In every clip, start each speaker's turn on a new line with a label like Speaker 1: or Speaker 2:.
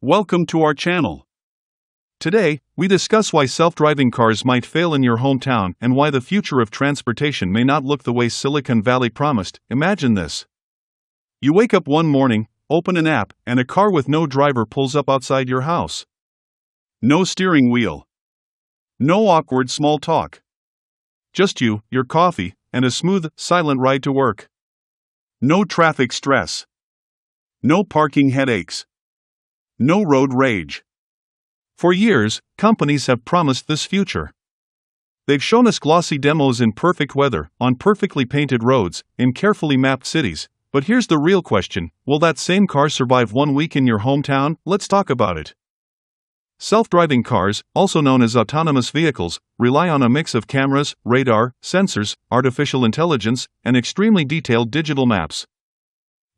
Speaker 1: Welcome to our channel. Today, we discuss why self-driving cars might fail in your hometown and why the future of transportation may not look the way Silicon Valley promised. Imagine this. You wake up one morning, open an app, and a car with no driver pulls up outside your house. No steering wheel. No awkward small talk. Just you, your coffee, and a smooth, silent ride to work. No traffic stress. No parking headaches. No road rage. For years, companies have promised this future. They've shown us glossy demos in perfect weather, on perfectly painted roads, in carefully mapped cities. But here's the real question: will that same car survive 1 week in your hometown? Let's talk about it. Self-driving cars, also known as autonomous vehicles, rely on a mix of cameras, radar, sensors, artificial intelligence, and extremely detailed digital maps.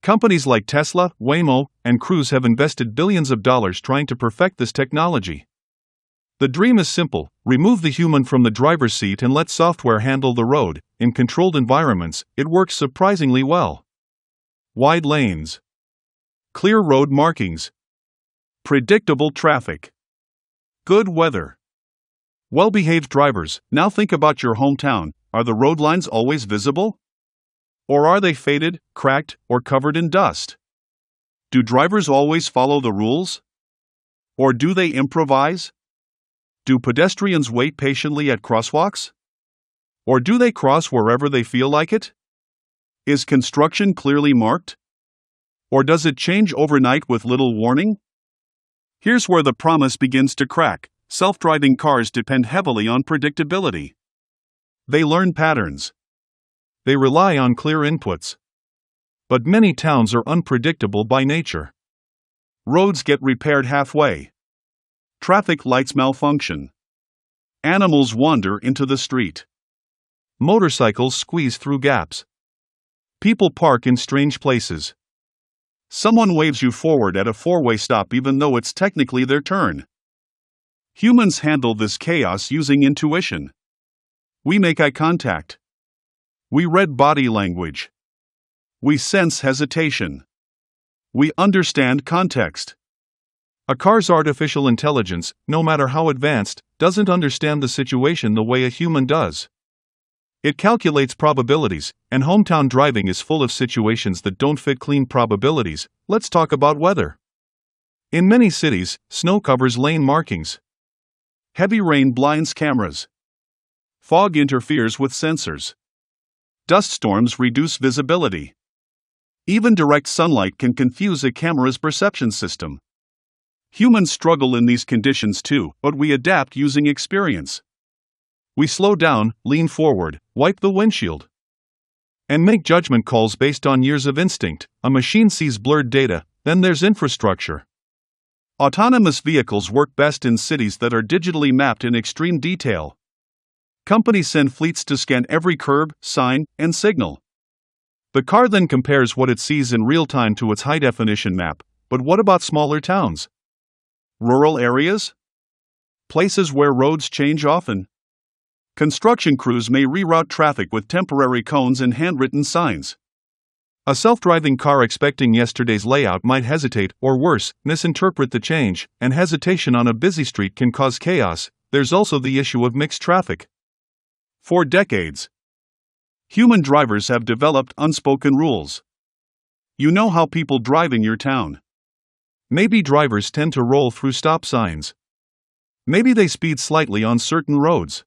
Speaker 1: Companies like Tesla, Waymo, and Cruise have invested billions of dollars trying to perfect this technology. The dream is simple: remove the human from the driver's seat and let software handle the road. In controlled environments, it works surprisingly well. Wide lanes. Clear road markings. Predictable traffic. Good weather. Well-behaved drivers. Now think about your hometown. Are the road lines always visible? Or are they faded, cracked, or covered in dust? Do drivers always follow the rules? Or do they improvise? Do pedestrians wait patiently at crosswalks? Or do they cross wherever they feel like it? Is construction clearly marked? Or does it change overnight with little warning? Here's where the promise begins to crack. Self-driving cars depend heavily on predictability. They learn patterns. They rely on clear inputs. But many towns are unpredictable by nature. Roads get repaired halfway. Traffic lights malfunction. Animals wander into the street. Motorcycles squeeze through gaps. People park in strange places. Someone waves you forward at a four-way stop even though it's technically their turn. Humans handle this chaos using intuition. We make eye contact. We read body language. We sense hesitation. We understand context. A car's artificial intelligence, no matter how advanced, doesn't understand the situation the way a human does. It calculates probabilities, and hometown driving is full of situations that don't fit clean probabilities. Let's talk about weather. In many cities, snow covers lane markings. Heavy rain blinds cameras. Fog interferes with sensors. Dust storms reduce visibility. Even direct sunlight can confuse a camera's perception system. Humans struggle in these conditions too, but we adapt using experience. We slow down, lean forward, wipe the windshield, and make judgment calls based on years of instinct. A machine sees blurred data, then there's infrastructure. Autonomous vehicles work best in cities that are digitally mapped in extreme detail. Companies send fleets to scan every curb, sign, and signal. The car then compares what it sees in real time to its high-definition map. But what about smaller towns? Rural areas? Places where roads change often? Construction crews may reroute traffic with temporary cones and handwritten signs. A self-driving car expecting yesterday's layout might hesitate, or worse, misinterpret the change, and hesitation on a busy street can cause chaos. There's also the issue of mixed traffic. For decades, human drivers have developed unspoken rules. You know how people drive in your town. Maybe drivers tend to roll through stop signs. Maybe they speed slightly on certain roads.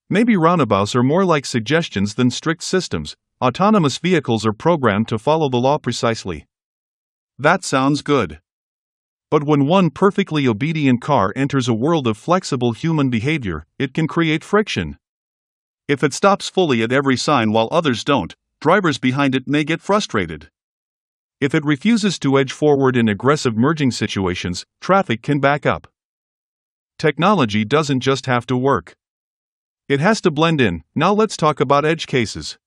Speaker 1: Maybe roundabouts are more like suggestions than strict systems. Autonomous vehicles are programmed to follow the law precisely. That sounds good. But when one perfectly obedient car enters a world of flexible human behavior, it can create friction. If it stops fully at every sign while others don't, drivers behind it may get frustrated. If it refuses to edge forward in aggressive merging situations, traffic can back up. Technology doesn't just have to work. It has to blend in. Now let's talk about edge cases.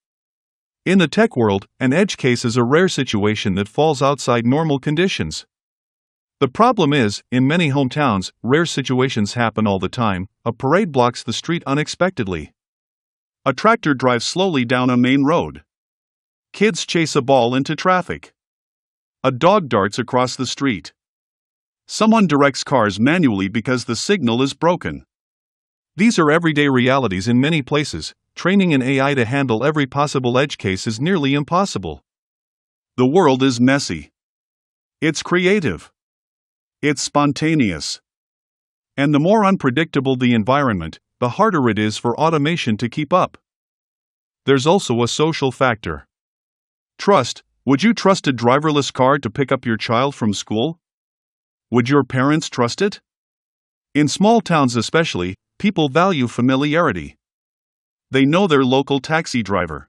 Speaker 1: In the tech world, an edge case is a rare situation that falls outside normal conditions. The problem is, in many hometowns, rare situations happen all the time. A parade blocks the street unexpectedly. A tractor drives slowly down a main road. Kids chase a ball into traffic. A dog darts across the street. Someone directs cars manually because the signal is broken. These are everyday realities in many places. Training an AI to handle every possible edge case is nearly impossible. The world is messy. It's creative. It's spontaneous. And the more unpredictable the environment, the harder it is for automation to keep up. There's also a social factor. Trust. Would you trust a driverless car to pick up your child from school? Would your parents trust it? In small towns especially, people value familiarity. They know their local taxi driver.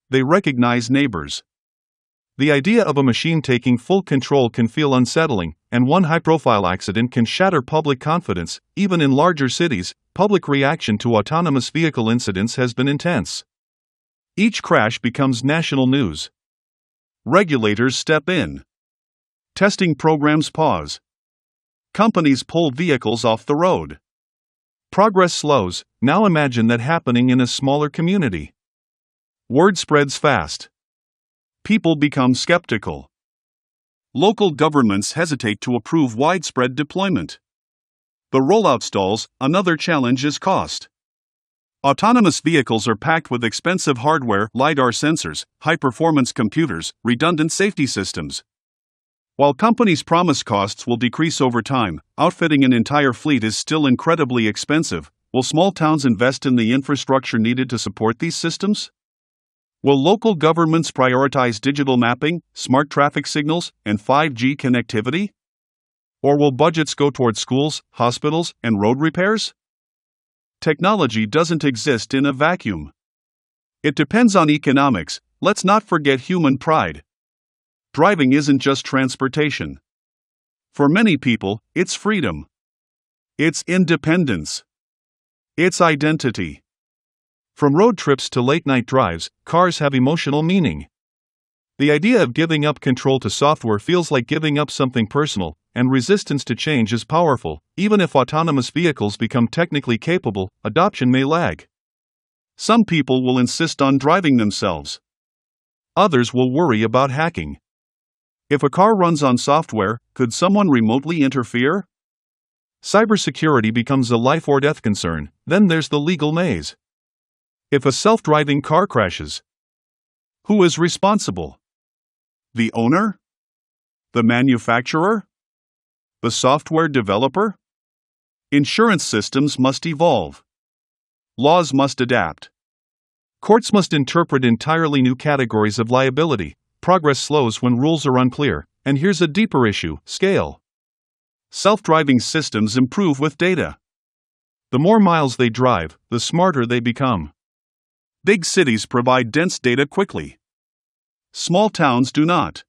Speaker 1: They recognize neighbors. The idea of a machine taking full control can feel unsettling, and one high-profile accident can shatter public confidence. Even in larger cities, public reaction to autonomous vehicle incidents has been intense. Each crash becomes national news. Regulators step in. Testing programs pause. Companies pull vehicles off the road. Progress slows. Now imagine that happening in a smaller community. Word spreads fast. People become skeptical. Local governments hesitate to approve widespread deployment. The rollout stalls. Another challenge is cost. Autonomous vehicles are packed with expensive hardware, LiDAR sensors, high-performance computers, redundant safety systems. While companies promise costs will decrease over time, outfitting an entire fleet is still incredibly expensive. Will small towns invest in the infrastructure needed to support these systems? Will local governments prioritize digital mapping, smart traffic signals, and 5G connectivity? Or will budgets go toward schools, hospitals, and road repairs? Technology doesn't exist in a vacuum. It depends on economics. Let's not forget human pride. Driving isn't just transportation. For many people, it's freedom. It's independence. It's identity. From road trips to late-night drives, cars have emotional meaning. The idea of giving up control to software feels like giving up something personal, and resistance to change is powerful. Even if autonomous vehicles become technically capable, adoption may lag. Some people will insist on driving themselves. Others will worry about hacking. If a car runs on software, could someone remotely interfere? Cybersecurity becomes a life or death concern. Then there's the legal maze. If a self-driving car crashes, who is responsible? The owner? The manufacturer? The software developer? Insurance systems must evolve. Laws must adapt. Courts must interpret entirely new categories of liability. Progress slows when rules are unclear. And here's a deeper issue: scale. Self-driving systems improve with data. The more miles they drive, the smarter they become. Big cities provide dense data quickly. Small towns do not.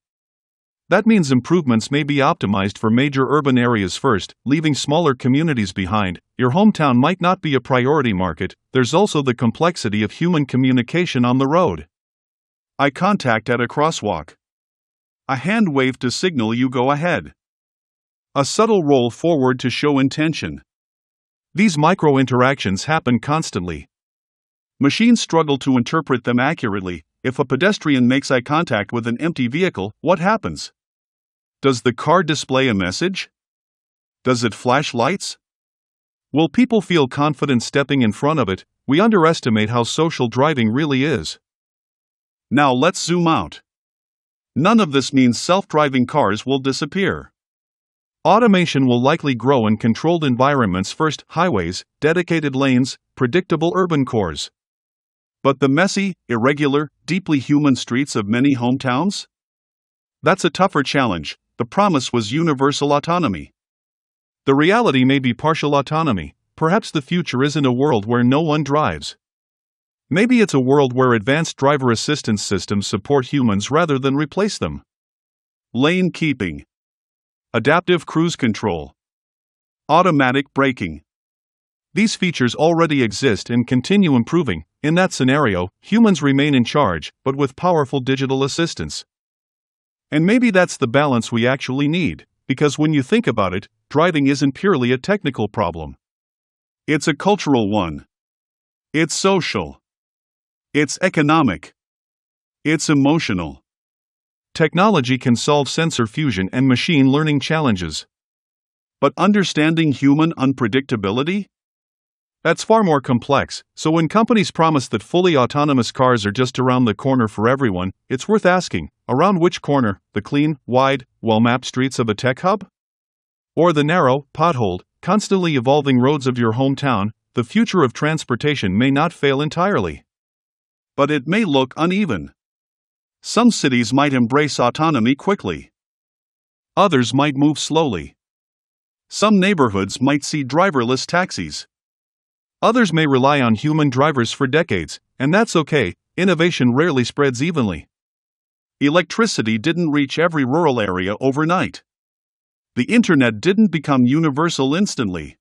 Speaker 1: That means improvements may be optimized for major urban areas first, leaving smaller communities behind. Your hometown might not be a priority market. There's also the complexity of human communication on the road. Eye contact at a crosswalk. A hand wave to signal you go ahead. A subtle roll forward to show intention. These micro-interactions happen constantly. Machines struggle to interpret them accurately. If a pedestrian makes eye contact with an empty vehicle, what happens? Does the car display a message? Does it flash lights? Will people feel confident stepping in front of it? We underestimate how social driving really is. Now let's zoom out. None of this means self-driving cars will disappear. Automation will likely grow in controlled environments first: highways, dedicated lanes, predictable urban cores. But the messy, irregular, deeply human streets of many hometowns? That's a tougher challenge. The promise was universal autonomy. The reality may be partial autonomy. Perhaps the future isn't a world where no one drives. Maybe it's a world where advanced driver assistance systems support humans rather than replace them. Lane keeping. Adaptive cruise control. Automatic braking. These features already exist and continue improving. In that scenario, humans remain in charge, but with powerful digital assistance. And maybe that's the balance we actually need, because when you think about it, driving isn't purely a technical problem. It's a cultural one. It's social. It's economic. It's emotional. Technology can solve sensor fusion and machine learning challenges. But understanding human unpredictability? That's far more complex, so when companies promise that fully autonomous cars are just around the corner for everyone, it's worth asking, around which corner, the clean, wide, well-mapped streets of a tech hub? Or the narrow, potholed, constantly evolving roads of your hometown? The future of transportation may not fail entirely. But it may look uneven. Some cities might embrace autonomy quickly. Others might move slowly. Some neighborhoods might see driverless taxis. Others may rely on human drivers for decades, and that's okay. Innovation rarely spreads evenly. Electricity didn't reach every rural area overnight. The internet didn't become universal instantly.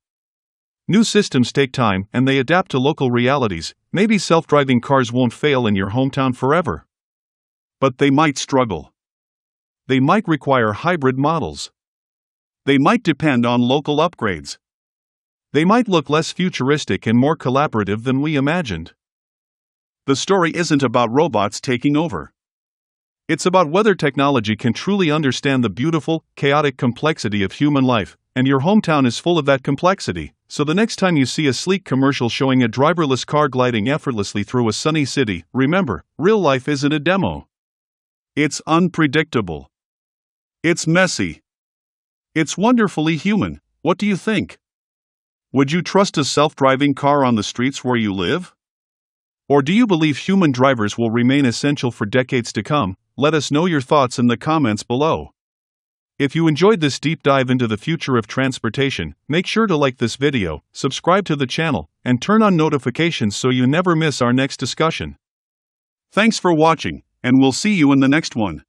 Speaker 1: New systems take time and they adapt to local realities. Maybe self-driving cars won't fail in your hometown forever. But they might struggle. They might require hybrid models. They might depend on local upgrades. They might look less futuristic and more collaborative than we imagined. The story isn't about robots taking over. It's about whether technology can truly understand the beautiful, chaotic complexity of human life, and your hometown is full of that complexity. So the next time you see a sleek commercial showing a driverless car gliding effortlessly through a sunny city, remember, real life isn't a demo. It's unpredictable. It's messy. It's wonderfully human. What do you think? Would you trust a self-driving car on the streets where you live? Or do you believe human drivers will remain essential for decades to come? Let us know your thoughts in the comments below. If you enjoyed this deep dive into the future of transportation, make sure to like this video, subscribe to the channel, and turn on notifications so you never miss our next discussion. Thanks for watching, and we'll see you in the next one.